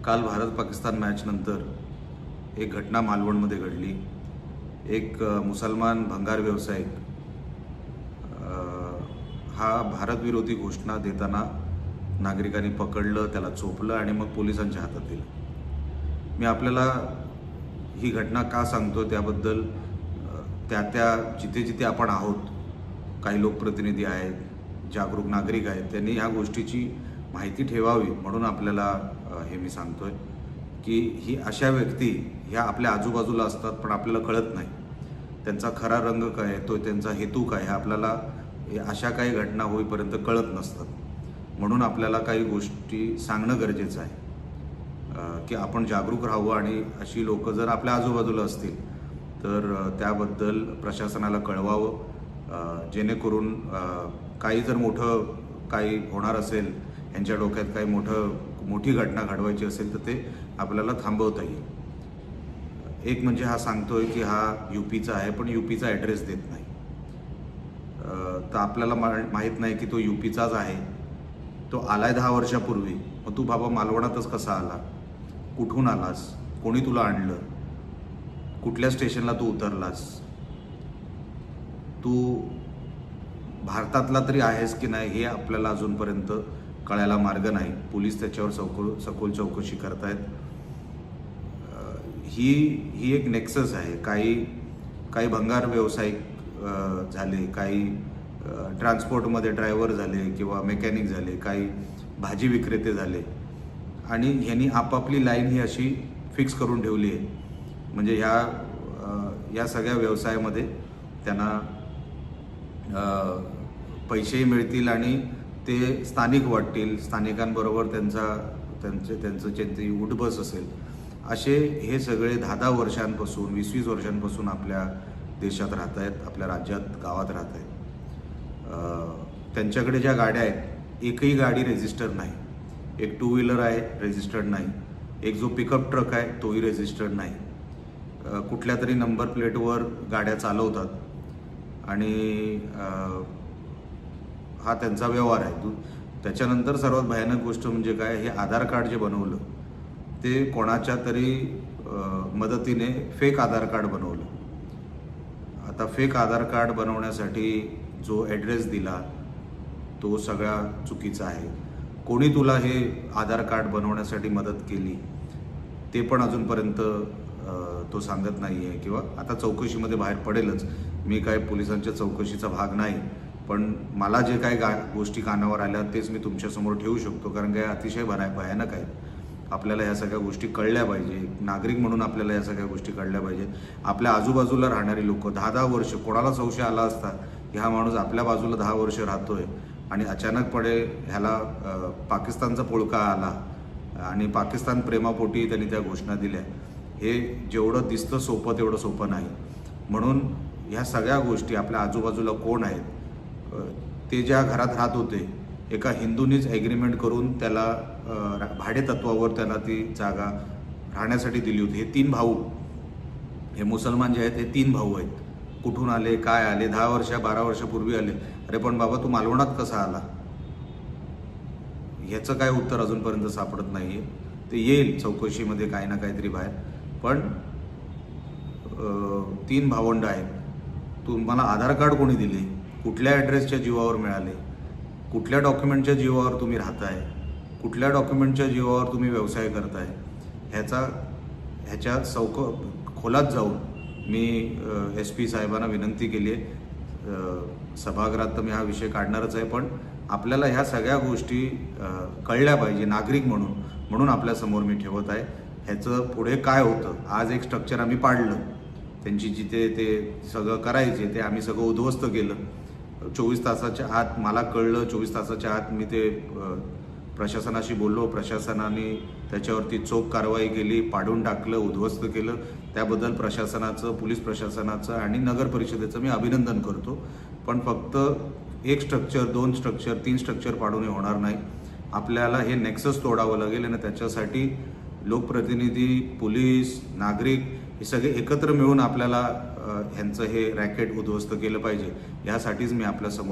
काल भारत-पाकिस्तान मॅच नंतर एक घटना मालवणमध्ये घडली। एक मुसलमान भंगार व्यावसायिक हा भारतविरोधी घोषणा देताना नागरिकांनी पकडलं, त्याला चोपलं आणि मग पोलिसांच्या हातात दिलं। मी आपल्याला ही घटना का सांगतो त्याबद्दल त्या जिथे जिथे आपण आहोत, काही लोकप्रतिनिधी आहेत, जागरूक नागरिक आहेत, त्यांनी ह्या गोष्टीची माहिती ठेवावी म्हणून आपल्याला हे मी सांगतोय की ही अशा व्यक्ती ह्या आपल्या आजूबाजूला असतात पण आपल्याला कळत नाही। त्यांचा खरा रंग काय आहे, तो त्यांचा हेतू काय हे आपल्याला अशा काही घटना होईपर्यंत कळत नसतात। म्हणून आपल्याला काही गोष्टी सांगणं गरजेचं आहे की आपण जागरूक राहावं आणि अशी लोक जर आपल्या आजूबाजूला असतील तर त्याबद्दल प्रशासनाला कळवावं, जेणेकरून काही जर मोठं काही होणार असेल, यांच्या डोक्यात काही मोठी घटना घडवायची असेल तर ते आपल्याला थांबवता येईल। एक म्हणजे हा सांगतोय की हा यूपीचा आहे पण यूपीचा ॲड्रेस देत नाही, तर आपल्याला माहीत नाही की तो यूपीचाच आहे। तो आलाय 10 वर्षापूर्वी, मग तू बाबा मालवणातच कसा आला, कुठून आलास, कोणी तुला आणलं, कुठल्या स्टेशनला तू उतरलास, तू भारतातला तरी आहेस की नाही हे आपल्याला अजूनपर्यंत कळायला मार्ग नाही। पोलीस त्याच्यावर सखोल चौकशी करतायत। ही एक नेक्सस आहे। काही भंगार व्यावसायिक झाले, काही ट्रान्सपोर्टमध्ये ड्रायव्हर झाले किंवा मेकॅनिक झाले, काही भाजी विक्रेते झाले आणि ह्यांनी आपापली लाईन ही अशी फिक्स करून ठेवली आहे, म्हणजे या सगळ्या व्यवसायामध्ये त्यांना पैसेही मिळतील आणि ते स्थानिक वाटतील, स्थानिकांबरोबर त्यांची उठबस असेल। असे हे सगळे 10-10 वर्षांपासून 20-20 वर्षांपासून आपल्या देशात राहत आहेत, आपल्या राज्यात गावात राहत आहेत। त्यांच्याकडे ज्या गाड्या आहेत एकही गाडी रजिस्टर्ड नाही, एक 2 व्हीलर आहे रजिस्टर्ड नाही, एक जो पिकअप ट्रक आहे तोही रजिस्टर्ड नाही, कुठल्या तरी नंबर प्लेटवर गाड्या चालवतात आणि हा त्यांचा व्यवहार आहे। त्याच्यानंतर सर्वात भयानक गोष्ट म्हणजे काय, हे आधार कार्ड जे बनवलं ते कोणाच्या तरी मदतीने फेक आधार कार्ड बनवलं। आता फेक आधार कार्ड बनवण्यासाठी जो ॲड्रेस दिला तो सगळा चुकीचा आहे। कोणी तुला हे आधार कार्ड बनवण्यासाठी मदत केली ते पण अजूनपर्यंत तो सांगत नाही आहे किंवा आता चौकशीमध्ये बाहेर पडेलच। मी काय पोलिसांच्या चौकशीचा भाग नाही, पण मला जे काही गोष्टी कानावर आल्या तेच मी तुमच्यासमोर ठेवू शकतो, कारण काय अतिशय भयानक आहेत। आपल्याला ह्या सगळ्या गोष्टी कळल्या पाहिजे, नागरिक म्हणून आपल्याला या सगळ्या गोष्टी कळल्या पाहिजे। आपल्या आजूबाजूला राहणारी लोक 10-10 वर्ष, कोणाला संशय आला असता की हा माणूस आपल्या बाजूला 10 वर्ष राहतोय आणि अचानकपणे ह्याला पाकिस्तानचा पोळका आला आणि पाकिस्तान प्रेमापोटी त्यांनी त्या घोषणा दिल्या, हे जेवढं दिसतं सोपं तेवढं सोपं नाही। म्हणून ह्या सगळ्या गोष्टी आपल्या आजूबाजूला कोण आहेत, ते ज्या घरात राहत होते एका हिंदूनीच ॲग्रीमेंट करून त्याला भाडे तत्वावर त्यांना ती जागा राहण्यासाठी दिली होती। हे 3 भाऊ, हे मुसलमान जे आहेत हे 3 भाऊ आहेत। कुठून आले, काय आले, 10 वर्ष 12 वर्षापूर्वी आले, अरे पण बाबा तू मालवणात कसा आला, ह्याचं काय उत्तर अजूनपर्यंत सापडत नाही आहे। ते येईल चौकशीमध्ये काही ना काहीतरी बाहेर, पण 3 भावंड आहेत। तुम्हाला आधार कार्ड कोणी दिले, कुठल्या ॲड्रेसच्या जीवावर मिळाले, कुठल्या डॉक्युमेंटच्या जीवावर तुम्ही राहताय, कुठल्या डॉक्युमेंटच्या जीवावर तुम्ही व्यवसाय करताय, ह्याच्या खोलात जाऊन मी SP साहेबांना विनंती केली आहे। सभागृहात तर मी हा विषय काढणारच आहे, पण आपल्याला ह्या सगळ्या गोष्टी कळल्या पाहिजे नागरिक म्हणून आपल्यासमोर मी ठेवत आहे। ह्याचं पुढे काय होतं, आज एक स्ट्रक्चर आम्ही पाडलं, त्यांची जिथे ते सगळं करायचे ते आम्ही सगळं उद्ध्वस्त केलं। 24 तासाच्या आत मला कळलं, 24 तासाच्या आत मी ते प्रशासनाशी बोललो, प्रशासनाने त्याच्यावरती चोख कारवाई केली, पाडून टाकलं, उद्ध्वस्त केलं। त्याबद्दल प्रशासनाचं, पोलीस प्रशासनाचं आणि नगर परिषदेचं मी अभिनंदन करतो। पण फक्त 1 स्ट्रक्चर, 2 स्ट्रक्चर, 3 स्ट्रक्चर पाडून हे होणार नाही। आपल्याला हे नेक्सस तोडावं लागेल आणि त्याच्यासाठी लोकप्रतिनिधी, पोलीस, नागरिक हे सगळे एकत्र मिळून आपल्याला ह्यांचं हे रॅकेट उद्ध्वस्त केलं पाहिजे। यासाठीच मी आपल्यासमोर